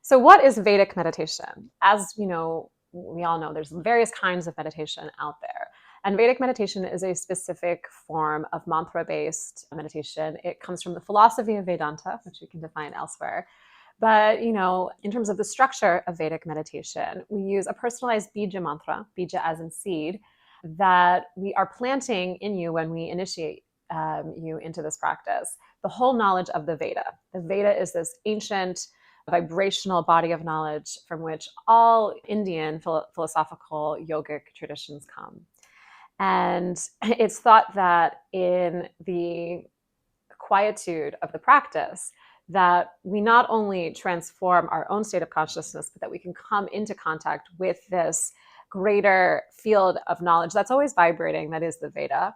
So what is Vedic meditation? As you know, we all know there's various kinds of meditation out there. And Vedic meditation is a specific form of mantra-based meditation. It comes from the philosophy of Vedanta, which you can define elsewhere. But, in terms of the structure of Vedic meditation, we use a personalized bija mantra, bija as in seed, that we are planting in you when we initiate you into this practice. The whole knowledge of the Veda. The Veda is this ancient vibrational body of knowledge from which all Indian philosophical yogic traditions come. And it's thought that in the quietude of the practice, that we not only transform our own state of consciousness, but that we can come into contact with this greater field of knowledge that's always vibrating, that is the Veda.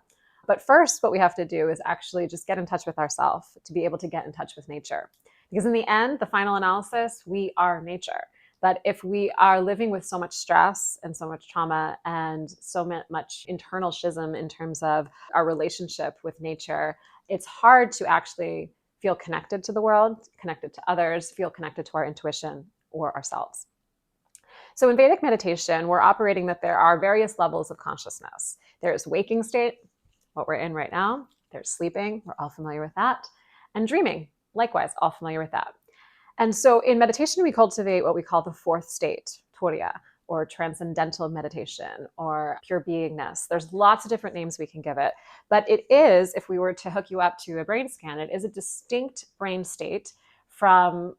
But first, what we have to do is actually just get in touch with ourselves to be able to get in touch with nature. Because in the end, the final analysis, we are nature. But if we are living with so much stress and so much trauma and so much internal schism in terms of our relationship with nature, it's hard to actually feel connected to the world, connected to others, feel connected to our intuition or ourselves. So in Vedic meditation, we're operating that there are various levels of consciousness. There's waking state, what we're in right now. There's sleeping, we're all familiar with that. And dreaming, likewise, all familiar with that. And so in meditation, we cultivate what we call the fourth state, turiya, or transcendental meditation, or pure beingness. There's lots of different names we can give it. But it is, if we were to hook you up to a brain scan, it is a distinct brain state from,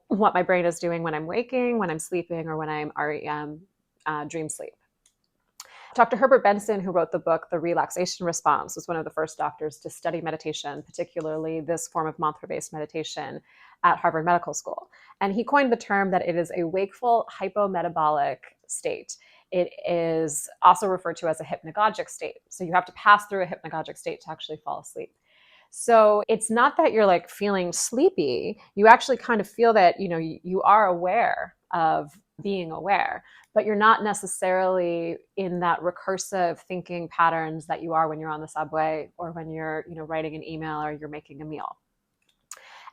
what my brain is doing when I'm waking, when I'm sleeping, or when I'm REM, dream sleep. Dr. Herbert Benson, who wrote the book, The Relaxation Response, was one of the first doctors to study meditation, particularly this form of mantra-based meditation at Harvard Medical School. And he coined the term that it is a wakeful hypometabolic state. It is also referred to as a hypnagogic state. So you have to pass through a hypnagogic state to actually fall asleep. So it's not that you're like feeling sleepy. You actually kind of feel that, you are aware of being aware, but you're not necessarily in that recursive thinking patterns that you are when you're on the subway or when you're, writing an email or you're making a meal.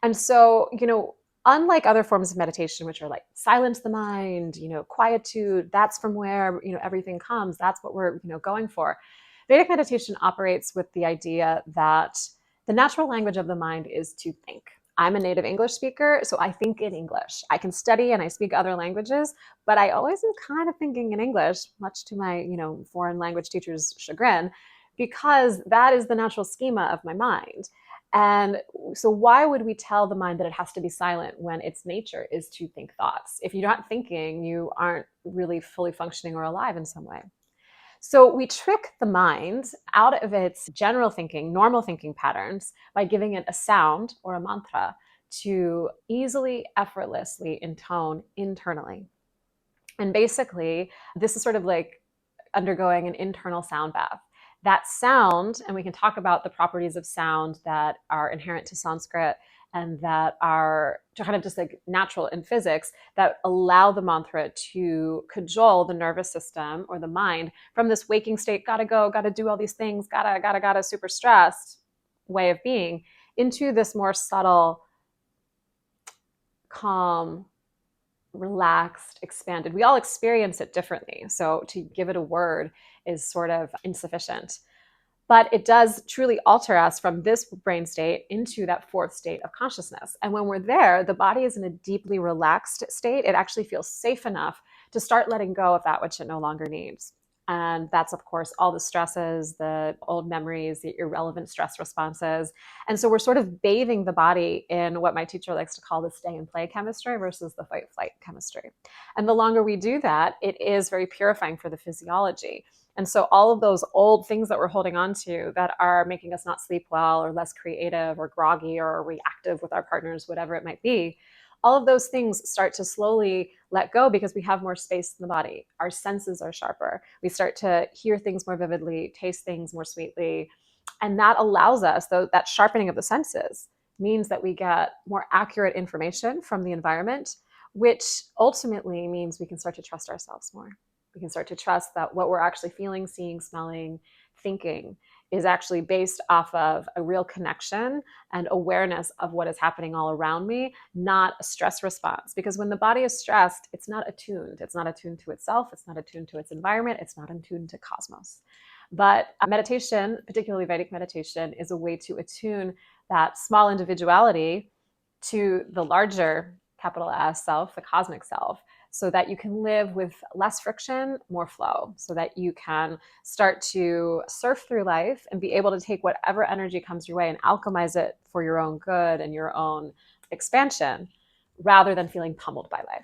And so, unlike other forms of meditation, which are like silence the mind, quietude, that's from where, everything comes. That's what we're, going for. Vedic meditation operates with the idea that the natural language of the mind is to think. I'm a native English speaker, so I think in English. I can study and I speak other languages, but I always am kind of thinking in English, much to my, foreign language teacher's chagrin, because that is the natural schema of my mind. And so why would we tell the mind that it has to be silent when its nature is to think thoughts? If you're not thinking, you aren't really fully functioning or alive in some way. So we trick the mind out of its general thinking, normal thinking patterns by giving it a sound or a mantra to easily, effortlessly intone internally. And basically, this is sort of like undergoing an internal sound bath. That sound, and we can talk about the properties of sound that are inherent to Sanskrit and that are kind of just like natural in physics, that allow the mantra to cajole the nervous system or the mind from this waking state, gotta go, gotta do all these things, gotta, super stressed way of being, into this more subtle, calm, relaxed, expanded. We all experience it differently. So to give it a word is sort of insufficient. But it does truly alter us from this brain state into that fourth state of consciousness. And when we're there, the body is in a deeply relaxed state. It actually feels safe enough to start letting go of that which it no longer needs. And that's, of course, all the stresses, the old memories, the irrelevant stress responses. And so we're sort of bathing the body in what my teacher likes to call the stay and play chemistry versus the fight-flight chemistry. And the longer we do that, it is very purifying for the physiology. And so all of those old things that we're holding on to that are making us not sleep well or less creative or groggy or reactive with our partners, whatever it might be, all of those things start to slowly let go because we have more space in the body. Our senses are sharper. We start to hear things more vividly, taste things more sweetly. And that allows us, though, that sharpening of the senses means that we get more accurate information from the environment, which ultimately means we can start to trust ourselves more. We can start to trust that what we're actually feeling, seeing, smelling, thinking is actually based off of a real connection and awareness of what is happening all around me, not a stress response. Because when the body is stressed, it's not attuned. It's not attuned to itself. It's not attuned to its environment. It's not attuned to cosmos. But meditation, particularly Vedic meditation, is a way to attune that small individuality to the larger capital S self, the cosmic self, so that you can live with less friction, more flow, so that you can start to surf through life and be able to take whatever energy comes your way and alchemize it for your own good and your own expansion, rather than feeling pummeled by life.